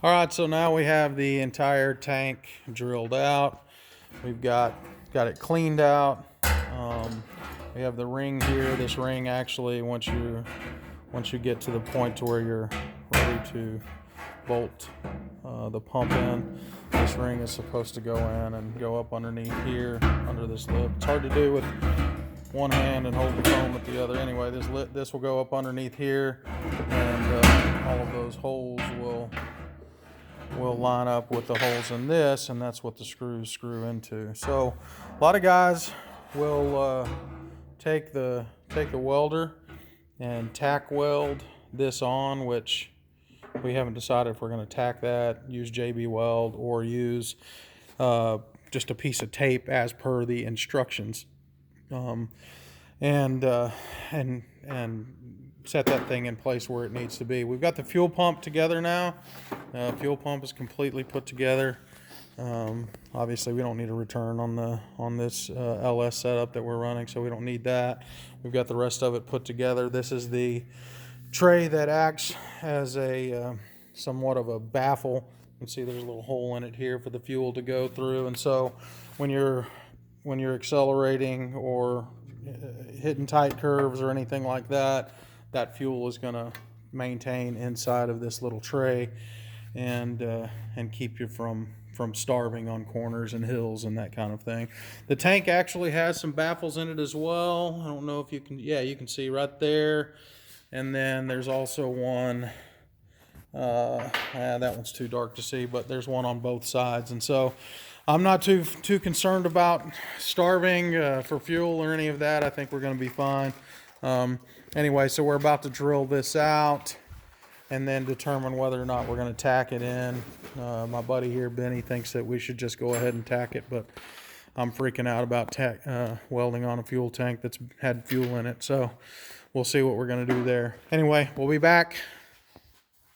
All right, so now we have the entire tank drilled out. We've got it cleaned out. We have the ring here. This ring actually, once you get to the point to where you're ready to bolt the pump in, this ring is supposed to go in and go up underneath here, under this lip. It's hard to do with one hand and hold the phone with the other. Anyway, this will go up underneath here, and all of those holes will line up with the holes in this, and that's what the screws screw into. So a lot of guys will take the welder and tack weld this on, which we haven't decided if we're going to tack that, use JB Weld, or use just a piece of tape as per the instructions, and set that thing in place where it needs to be. We've got the fuel pump together now. Fuel pump is completely put together. Obviously, we don't need a return on this LS setup that we're running, so we don't need that. We've got the rest of it put together. This is the tray that acts as a somewhat of a baffle. You can see there's a little hole in it here for the fuel to go through, and so when you're accelerating or hitting tight curves or anything like that, that fuel is going to maintain inside of this little tray and keep you from starving on corners and hills and that kind of thing. The tank actually has some baffles in it as well. I don't know if you can, yeah, you can see right there. And then there's also one, that one's too dark to see, but there's one on both sides. And so I'm not too concerned about starving for fuel or any of that. I think we're going to be fine. Anyway, so we're about to drill this out and then determine whether or not we're going to tack it in. My buddy here, Benny, thinks that we should just go ahead and tack it, but I'm freaking out about welding on a fuel tank that's had fuel in it. So we'll see what we're going to do there. Anyway, we'll be back